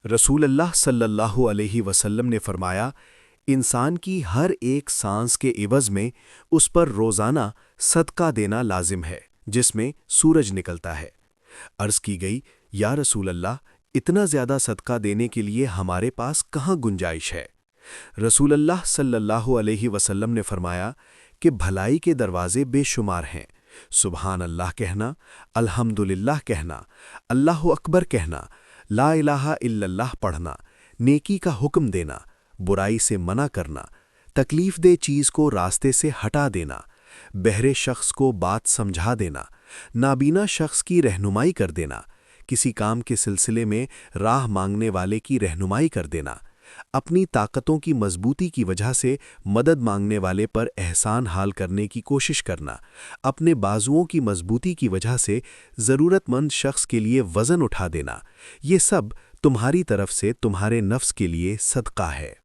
रसूल अल्लाह सल्लल्लाहु अलैहि वसल्लम ने फरमाया, इंसान की हर एक सांस के इवज़ में उस पर रोज़ाना सदका देना लाजिम है, जिसमें सूरज निकलता है। अर्ज़ की गई, या रसूल अल्लाह, इतना ज़्यादा सदका देने के लिए हमारे पास कहाँ गुंजाइश है? रसूल अल्लाह सल्लल्लाहु अलैहि वसल्लम ने फरमाया कि भलाई के दरवाज़े बेशुमार हैं। सुबहान अल्लाह कहना, अल्हम्दुलिल्लाह कहना, अल्लाहु अकबर कहना, ला इलाहा इल्लल्लाह पढ़ना, नेकी का हुक्म देना, बुराई से मना करना, तकलीफ दे चीज़ को रास्ते से हटा देना, बहरे शख्स को बात समझा देना, नाबीना शख्स की रहनुमाई कर देना, किसी काम के सिलसिले में राह मांगने वाले की रहनुमाई कर देना, अपनी ताकतों की मजबूती की वजह से मदद मांगने वाले पर एहसान हाल करने की कोशिश करना, अपने बाजुओं की मजबूती की वजह से ज़रूरतमंद शख्स के लिए वज़न उठा देना, ये सब तुम्हारी तरफ से तुम्हारे नफ्स के लिए सदका है।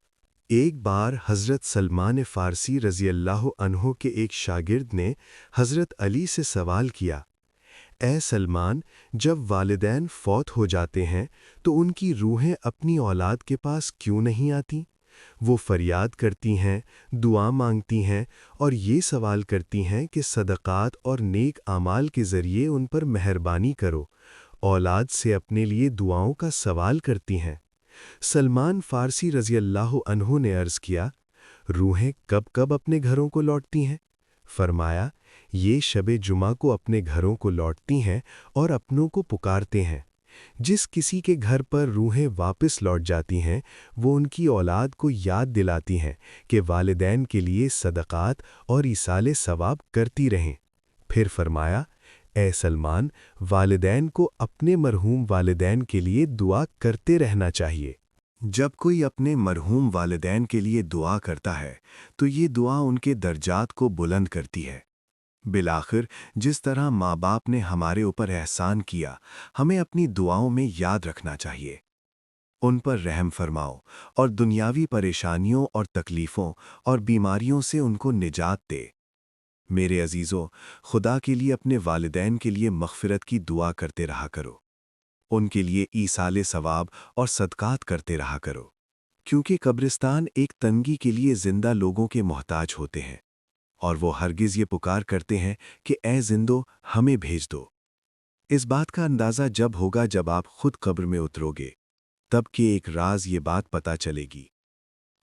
एक बार हज़रत सलमान फ़ारसी रज़ी अल्लाह अन्हो के एक शागिर्द ने हज़रत अली से सवाल किया, ए सलमान, जब वालिदैन फौत हो जाते हैं तो उनकी रूहें अपनी औलाद के पास क्यों नहीं आती? वो फरियाद करती हैं, दुआ मांगती हैं और ये सवाल करती हैं कि सदक़ात और नेक आमाल के ज़रिए उन पर मेहरबानी करो, औलाद से अपने लिए दुआओं का सवाल करती हैं। सलमान फ़ारसी रज़ी अल्लाह अन्हु ने अर्ज़ किया, रूहें कब कब अपने घरों को लौटती हैं? फरमाया, ये शबे जुमा को अपने घरों को लौटती हैं और अपनों को पुकारते हैं। जिस किसी के घर पर रूहें वापस लौट जाती हैं, वो उनकी औलाद को याद दिलाती हैं कि वालिदैन के लिए सदक़ात और ईसाले सवाब करती रहें। फिर फरमाया, ए सलमान, वालिदैन को अपने मरहूम वालिदैन के लिए दुआ करते रहना चाहिए। जब कोई अपने मरहूम वालिदैन के लिए दुआ करता है तो ये दुआ उनके दर्जात को बुलंद करती है। बिलाखिर जिस तरह माँ बाप ने हमारे ऊपर एहसान किया, हमें अपनी दुआओं में याद रखना चाहिए। उन पर रहम फरमाओ और दुनियावी परेशानियों और तकलीफ़ों और बीमारियों से उनको निजात दे। मेरे अजीज़ों, खुदा के लिए अपने वालिदैन के लिए मग़फ़िरत की दुआ करते रहा करो। उनके लिए ईसाले सवाब और सदकात करते रहा करो, क्योंकि कब्रिस्तान एक तंगी के लिए ज़िंदा लोगों के मोहताज होते हैं और वो हरगिज़ ये पुकार करते हैं कि ए ज़िंदो, हमें भेज दो। इस बात का अंदाज़ा जब होगा जब आप खुद कब्र में उतरोगे, तब के एक राज ये बात पता चलेगी।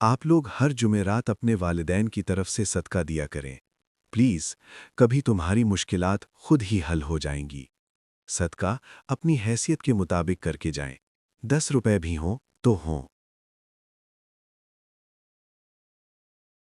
आप लोग हर जुमेरात अपने वालिदैन की तरफ से सदका दिया करें। प्लीज़, कभी तुम्हारी मुश्किलात खुद ही हल हो जाएंगी। सदका अपनी हैसियत के मुताबिक करके जाएं। 10 रुपए भी हों तो हों।